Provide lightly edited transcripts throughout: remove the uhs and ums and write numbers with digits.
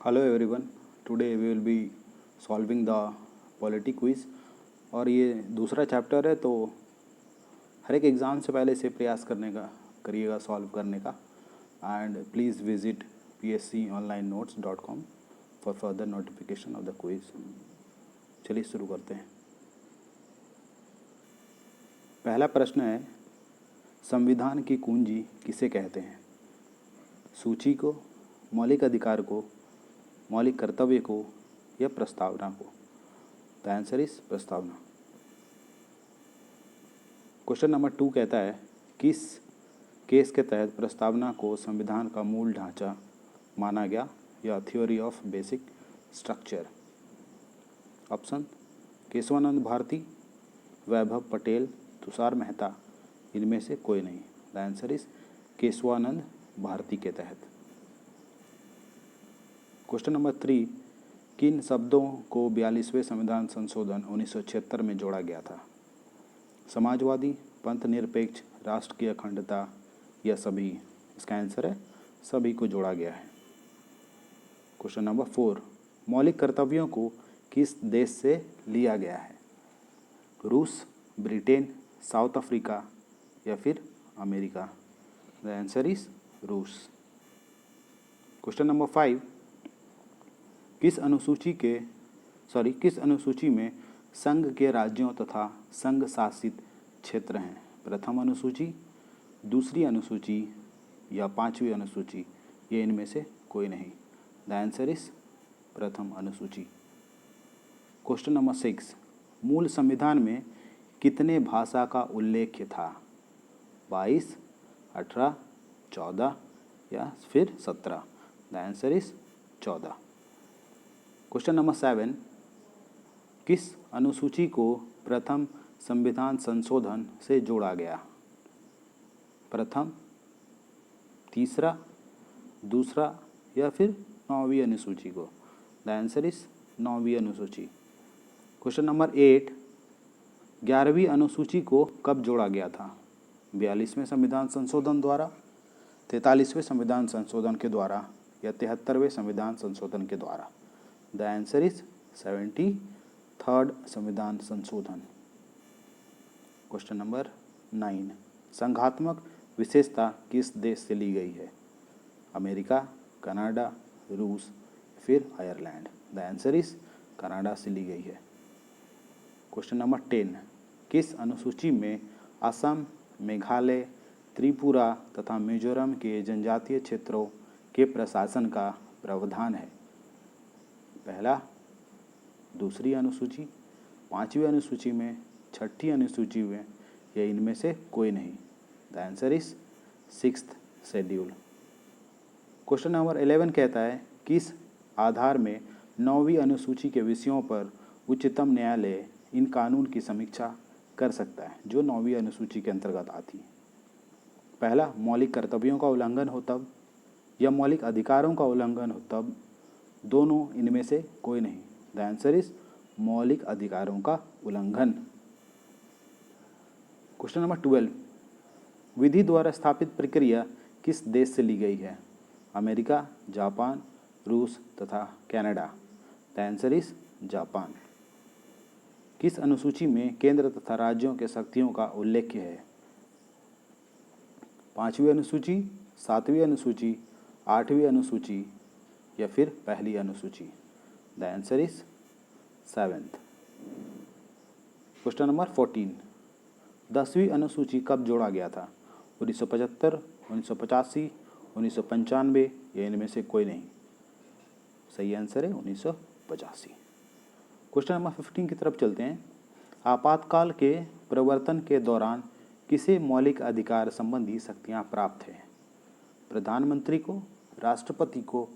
Hello everyone, today we will be solving the polity quiz. और ये दूसरा chapter है, तो हर एक एग्ज़ाम से पहले इसे प्रयास करने का करिएगा, सॉल्व करने का। And please visit psconlinenotes.com for further notification of the quiz. चलिए शुरू करते हैं। पहला प्रश्न है, संविधान की कुंजी किसे कहते हैं? सूची को, मौलिक अधिकार को, मौलिक कर्तव्य को या प्रस्तावना को? द आंसर इज प्रस्तावना। क्वेश्चन नंबर 2 कहता है, किस केस के तहत प्रस्तावना को संविधान का मूल ढांचा माना गया या theory of basic structure? Option: Keshavananda Bharati, Vaibhav Patel, Tushar Mehta, इनमें से कोई नहीं। The answer is Keshavananda Bharati के तहत। क्वेश्चन नंबर 3, किन शब्दों को 42वें संविधान संशोधन 1976 में जोड़ा गया था? समाजवादी, पंथ निरपेक्ष, राष्ट्र की अखंडता या सभी? इसका आंसर है सभी को जोड़ा गया है। क्वेश्चन नंबर 4, मौलिक कर्तव्यों को किस देश से लिया गया है? रूस, ब्रिटेन, साउथ अफ्रीका या फिर अमेरिका? द आंसर इज रूस। क्वेश्चन नंबर 5, किस अनुसूची में संघ के राज्यों तथा संघ शासित क्षेत्र हैं? प्रथम अनुसूची, दूसरी अनुसूची या पांचवी अनुसूची? ये इनमें से कोई नहीं। द आंसर इज प्रथम अनुसूची। क्वेश्चन नंबर 6, मूल संविधान में कितने भाषा का उल्लेख था? 22, 18, 14 या फिर 17? The answer is 14। Question number 7, किस अनुसूची को प्रथम संविधान संशोधन से जोड़ा गया? प्रथम, तीसरा, दूसरा या फिर 9वीं अनुसूची को? द आंसर इज 9वीं अनुसूची। क्वेश्चन नंबर 8, 11वीं अनुसूची को कब जोड़ा गया था? 42वें संविधान संशोधन द्वारा, 43वें संविधान संशोधन के द्वारा या 73वें संविधान संशोधन के द्वारा? द आंसर इज 73rd संविधान संशोधन। क्वेश्चन नंबर 9, संघात्मक विशेषता किस देश से ली गई है? अमेरिका, कनाडा, रूस, फिर Ireland? The answer is Canada से ली गई है। क्वेश्चन नंबर 10, किस अनुसूची में असम, मेघालय, त्रिपुरा तथा मिजोरम के जनजातीय क्षेत्रों के प्रशासन का प्रावधान है? पहला, दूसरी अनुसूची, पांचवी अनुसूची में, छठी अनुसूची में या इनमें से कोई नहीं? The answer is 6th schedule. Question number 11 कहता है, किस आधार में 9वीं अनुसूची के विषयों पर उच्चतम न्यायालय इन कानून की समीक्षा कर सकता है जो 9वीं अनुसूची के अंतर्गत आती है? पहला, मौलिक कर्तव्यों का उल्लंघन हो तब, या मौलिक अधिकारों का उल्लंघन हो तब, दोनों, इनमें से कोई नहीं? द आंसर इज मौलिक अधिकारों का उल्लंघन। क्वेश्चन नंबर 12, विधि द्वारा स्थापित प्रक्रिया किस देश से ली गई है? अमेरिका, जापान, रूस तथा Canada? The answer is Japan. किस अनुसूची में केंद्र तथा राज्यों के शक्तियों का उल्लेख है? 5वीं अनुसूची, 7वीं अनुसूची, 8वीं अनुसूची या फिर पहली अनुसूची? The answer is 7th। Question number 14, 10वीं अनुसूची कब जोड़ा गया था? 1975, 1985, 1995 या इनमें से कोई नहीं? सही आंसर है 1985। क्वेश्चन नंबर 15 की तरफ चलते हैं। आपातकाल के प्रवर्तन के दौरान किसे मौलिक अधिकार संबंधी शक्तियां प्राप्त हैं? प्रधानमंत्री को, राष्ट्रपति को,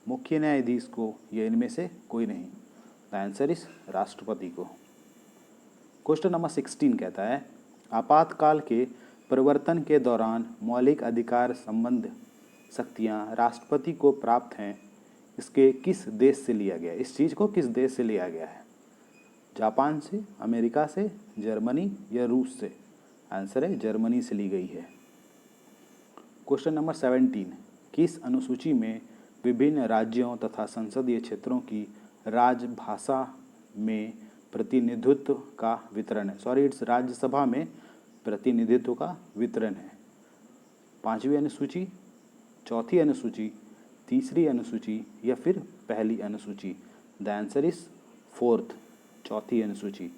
मुख्य न्यायाधीश को या इनमें से कोई नहीं? द आंसर इज राष्ट्रपति को। क्वेश्चन नंबर 16 कहता है, आपातकाल के प्रवर्तन के दौरान मौलिक अधिकार संबंध शक्तियां राष्ट्रपति को प्राप्त हैं, इसके किस देश से लिया गया? इस चीज़ को किस देश से लिया गया है? जापान से, अमेरिका से, जर्मनी या रूस से? आंसर है जर्मनी से ली गई है। क्वेश्चन नंबर 17, किस अनुसूची में विभिन्न राज्यों तथा संसदीय क्षेत्रों की राजभाषा में प्रतिनिधित्व का वितरण है। सॉरी, इट्स राज्यसभा में प्रतिनिधित्व का वितरण है। 5वीं अनुसूची, चौथी अनुसूची, तीसरी अनुसूची या फिर पहली अनुसूची? द आंसर इज फोर्थ, चौथी अनुसूची।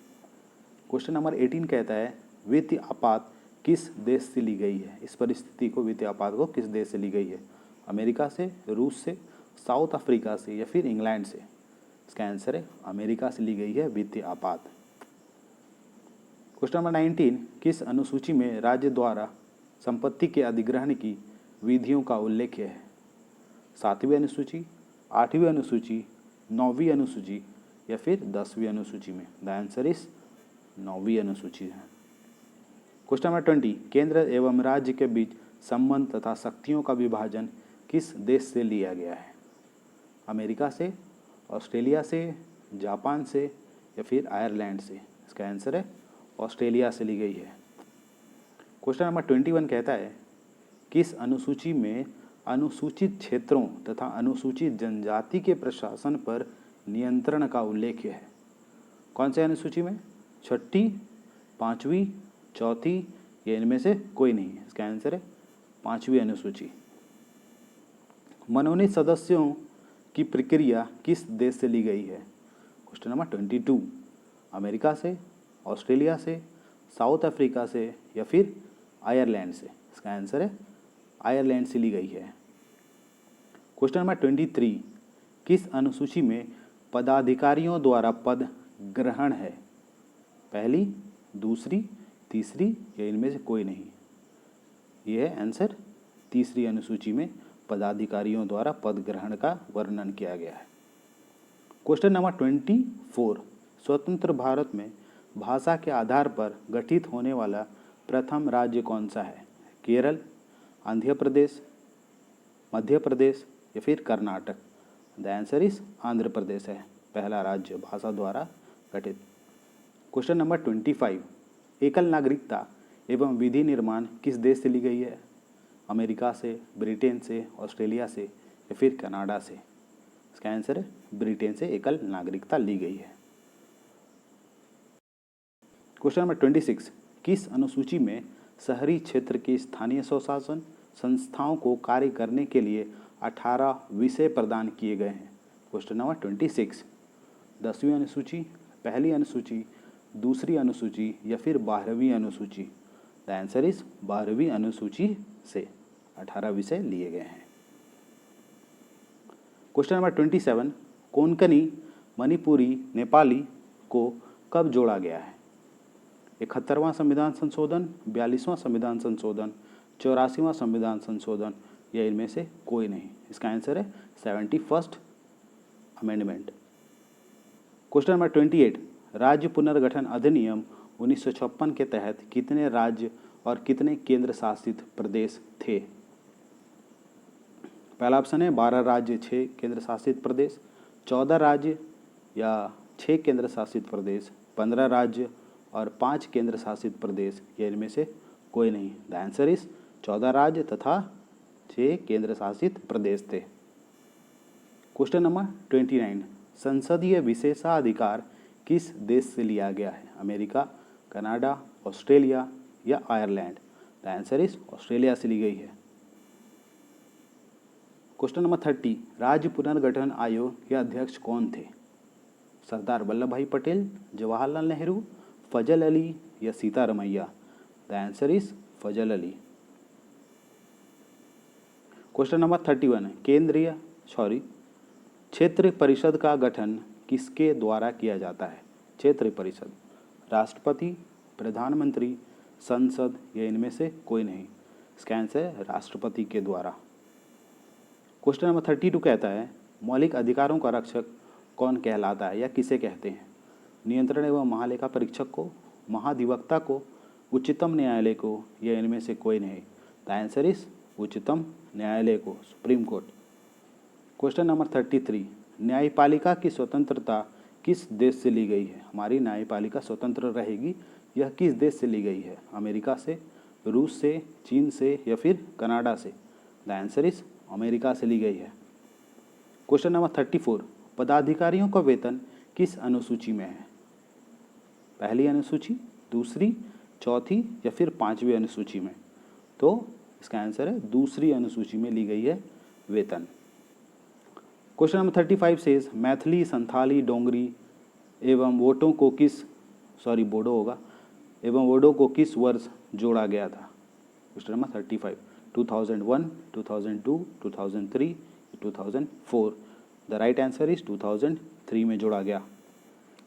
क्वेश्चन नंबर 18 कहता है वित्तीय आपात किस देश से ली गई है? इस परिस्थिति को, वित्तीय आपात को किस देश से ली गई है? अमेरिका से, रूस से, साउथ अफ्रीका से या फिर इंग्लैंड से? इसका आंसर है अमेरिका से ली गई है वित्तीय आपात। क्वेश्चन नंबर 19 किस अनुसूची में राज्य द्वारा संपत्ति के अधिग्रहण की विधियों का उल्लेख है? 7वीं अनुसूची, 8वीं अनुसूची, 9वीं अनुसूची या फिर 10वीं अनुसूची में? द आंसर इज 9वीं अनुसूची है। क्वेश्चन नंबर 20 केंद्र एवं राज्य के बीच संबंध तथा शक्तियों का विभाजन किस देश से लिया गया है? अमेरिका से, ऑस्ट्रेलिया से, जापान से या फिर आयरलैंड से? इसका आंसर है ऑस्ट्रेलिया से ली गई है। क्वेश्चन नंबर 21 कहता है किस अनुसूची में अनुसूचित क्षेत्रों तथा अनुसूचित जनजाति के प्रशासन पर नियंत्रण का उल्लेख है? कौन से अनुसूची में? 6ठी, 5वीं, चौथी या इनमें से कोई नहीं? इसका आंसर है 5वीं अनुसूची। मनोनीत सदस्यों की प्रक्रिया किस देश से ली गई है? क्वेश्चन नंबर 22 अमेरिका से, ऑस्ट्रेलिया से, साउथ अफ्रीका से या फिर आयरलैंड से? इसका आंसर है आयरलैंड से ली गई है। क्वेश्चन नंबर 23 किस अनुसूची में पदाधिकारियों द्वारा पद ग्रहण है? पहली, दूसरी, तीसरी या इनमें से कोई नहीं? यह है आंसर तीसरी अनुसूची में पदाधिकारियों द्वारा पद ग्रहण का वर्णन किया गया है। क्वेश्चन नंबर 24 स्वतंत्र भारत में भाषा के आधार पर गठित होने वाला प्रथम राज्य कौन सा है? केरल, आंध्र प्रदेश, मध्य प्रदेश या फिर Karnataka? The answer is Andhra Pradesh है पहला राज्य भाषा द्वारा गठित। क्वेश्चन नंबर 25 एकल नागरिकता एवं विधि निर्माण किस देश से ली गई है? अमेरिका से, ब्रिटेन से, ऑस्ट्रेलिया से या फिर कनाडा से? इसका आंसर है ब्रिटेन से एकल नागरिकता ली गई है। क्वेश्चन नंबर 26 किस अनुसूची में शहरी क्षेत्र की स्थानीय स्वशासन संस्थाओं को कार्य करने के लिए 18 विषय प्रदान किए गए हैं? क्वेश्चन नंबर 26 10वीं अनुसूची, पहली अनुसूची, दूसरी अनुसूची या फिर 12वीं अनुसूची? द आंसर इज 12वीं अनुसूची से 18 विषय लिए गए हैं। क्वेश्चन नंबर 27 कोंकणी, मणिपुरी, नेपाली को कब जोड़ा गया है? 71वां संविधान संशोधन, 42वां संविधान संशोधन, 84वां संविधान संशोधन या इनमें से कोई नहीं? इसका आंसर है 71st अमेंडमेंट। क्वेश्चन नंबर 28 राज्य पुनर्गठन अधिनियम 1956 के तहत कितने राज्य और कितने केंद्र शासित प्रदेश थे? पहला ऑप्शन है 12 राज्य 6 केंद्र शासित प्रदेश, 14 राज्य या 6 केंद्र शासित प्रदेश, 15 राज्य और 5 केंद्र शासित प्रदेश या इनमें से कोई नहीं? द आंसर इज 14 राज्य तथा 6 केंद्र शासित प्रदेश थे। क्वेश्चन नंबर 29 संसदीय विशेषाधिकार किस देश से लिया गया है? अमेरिका, कनाडा, ऑस्ट्रेलिया या Ireland? The answer is Australia से ली गई है। क्वेश्चन नंबर 30 राज्य पुनर्गठन आयोग के अध्यक्ष कौन थे? सरदार वल्लभ भाई पटेल, जवाहरलाल नेहरू, फजल अली या Sitaramayya? The answer is Fazal Ali. Question number 31 क्षेत्र परिषद का गठन किसके द्वारा किया जाता है? क्षेत्र परिषद राष्ट्रपति, प्रधानमंत्री, संसद या इनमें से कोई नहीं? इसका आंसर है राष्ट्रपति के द्वारा। क्वेश्चन नंबर 32 कहता है मौलिक अधिकारों का रक्षक कौन कहलाता है या किसे कहते हैं? नियंत्रण एवं महालेखा परीक्षक को, महाधिवक्ता को, उच्चतम न्यायालय को या इनमें से कोई नहीं? द आंसर इज उच्चतम न्यायालय को, सुप्रीम कोर्ट। क्वेश्चन नंबर 33 न्यायपालिका की स्वतंत्रता किस देश से ली गई है? हमारी न्यायपालिका स्वतंत्र रहेगी, यह किस देश से ली गई है? अमेरिका से, रूस से, चीन से या फिर कनाडा से? द आंसर इज अमेरिका से ली गई है। क्वेश्चन नंबर 34, पदाधिकारियों का वेतन किस अनुसूची में है? पहली अनुसूची, दूसरी, चौथी या फिर पांचवी अनुसूची में? तो इसका आंसर है दूसरी अनुसूची में ली गई है वेतन। Question number 35 says Maithili, Santhali, Dogri एवं बोडो को किस वर्ष जोड़ा गया था? Question number 35, 2001, 2002, 2003, 2004। The right answer is 2003 में जोड़ा गया।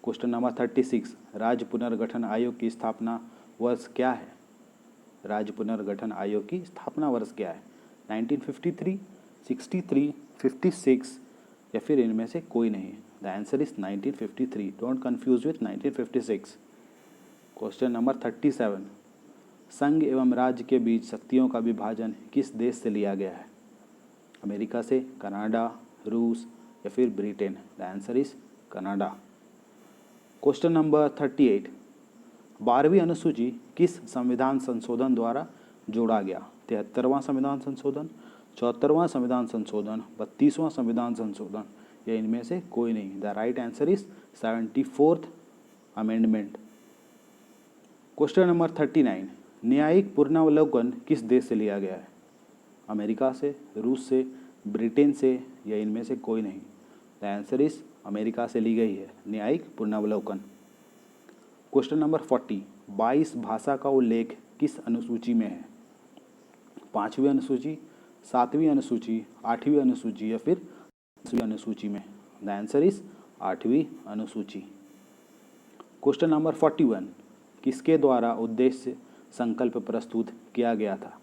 क्वेश्चन नंबर 36, राज्य पुनर्गठन आयोग की स्थापना वर्ष क्या है? राज्य पुनर्गठन आयोग की स्थापना वर्ष क्या है? 1953, 63, 56 या फिर इनमें से कोई नहीं? The answer is 1953। Don't confuse with 1956। Question number 37, संघ एवं राज्य के बीच शक्तियों का विभाजन किस देश से लिया गया है? अमेरिका से, कनाडा, रूस या फिर Britain? The answer is Canada. Question number 38, 12वीं अनुसूची किस संविधान संशोधन द्वारा जोड़ा गया? 73वां संविधान संशोधन, 74वां संविधान संशोधन, 32वां संविधान संशोधन या इनमें से कोई नहीं? The right answer is 74th amendment. Question number 39, न्यायिक पुनरावलोकन किस देश से लिया गया है? अमेरिका से, रूस से, ब्रिटेन से या इनमें से कोई नहीं? द आंसर इज अमेरिका से ली गई है न्यायिक पुनरावलोकन। क्वेश्चन नंबर 40, 22 भाषा का उल्लेख किस अनुसूची में है? 5वीं अनुसूची, 7वीं अनुसूची, 8वीं अनुसूची या फिर 10वीं अनुसूची में? द आंसर इज 8वीं अनुसूची। क्वेश्चन नंबर 41, किसके द्वारा उद्देश्य संकल्प प्रस्तुत किया गया था?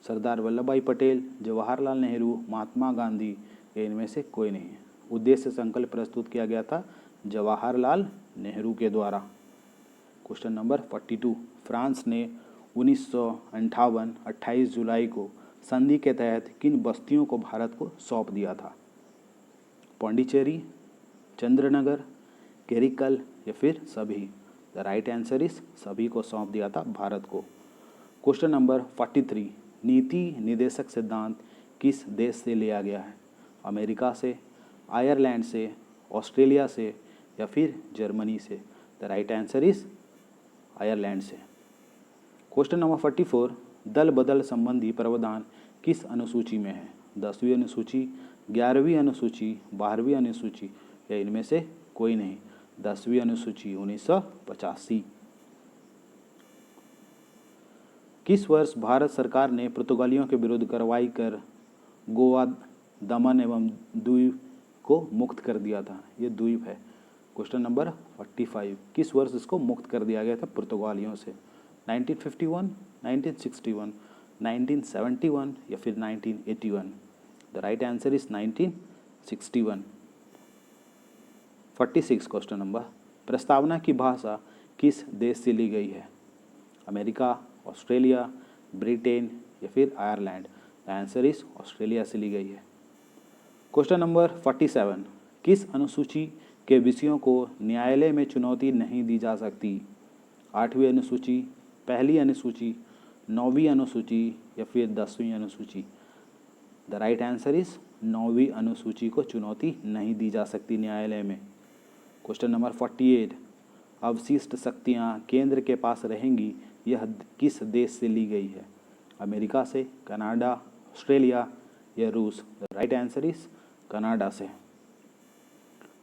सरदार वल्लभ भाई पटेल, जवाहरलाल नेहरू, महात्मा गांधी या इनमें से कोई नहीं है? उद्देश्य संकल्प प्रस्तुत किया गया था जवाहरलाल नेहरू के द्वारा। क्वेश्चन नंबर 42, फ्रांस ने 1958 28 जुलाई को संधि के तहत किन बस्तियों को भारत को सौंप दिया था? पौंडीचेरी, चंद्रनगर, केरिकल या फिर सभी? द राइट आंसर इज सभी को सौंप दिया था भारत को। क्वेश्चन नंबर 43, नीति निदेशक सिद्धांत किस देश से लिया गया है? अमेरिका से, आयरलैंड से, ऑस्ट्रेलिया से या फिर जर्मनी से? The right answer is Ireland से। क्वेश्चन नंबर 44, दल बदल संबंधी प्रावधान किस अनुसूची में है? 10वीं अनुसूची, 11वीं अनुसूची, 12वीं अनुसूची या इनमें से कोई नहीं? 10वीं अनुसूची 1985। किस वर्ष भारत सरकार ने पुर्तगालियों के विरुद्ध कार्रवाई कर गोवा, दमन एवं द्वीप को मुक्त कर दिया था? ये द्वीप है। क्वेश्चन नंबर 45, किस वर्ष इसको मुक्त कर दिया गया था पुर्तगालियों से? 1951, 1961, 1971 या फिर 1981? The right answer is 1961। 46 question number, प्रस्तावना की भाषा किस देश से ली गई है? अमेरिका, ऑस्ट्रेलिया, ब्रिटेन या फिर Ireland? The answer is Australia से ली गई है। क्वेश्चन नंबर 47, किस अनुसूची के विषयों को न्यायालय में चुनौती नहीं दी जा सकती? 8वीं अनुसूची, पहली अनुसूची, 9वीं अनुसूची या फिर 10वीं अनुसूची? द राइट आंसर इज 9वीं अनुसूची को चुनौती नहीं दी जा सकती न्यायालय में। क्वेश्चन नंबर 48, अवशिष्ट शक्तियाँ केंद्र के पास रहेंगी, यह किस देश से ली गई है? अमेरिका से, कनाडा, ऑस्ट्रेलिया या रूस? The right answer is Canada से।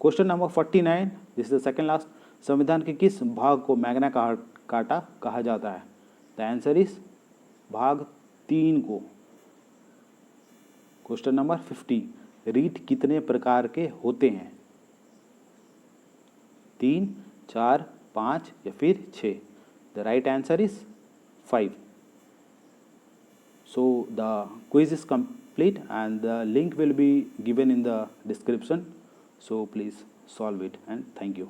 Question number 49, this is the second last, संविधान के किस भाग को मैग्ना कार्टा कहा जाता है? द आंसर इज भाग 3 को। क्वेश्चन नंबर 50, रीट कितने प्रकार के होते हैं? 3, 4, 5 या फिर 6? The right answer is 5. So the quiz is complete and the link will be given in the description. So please solve it and thank you.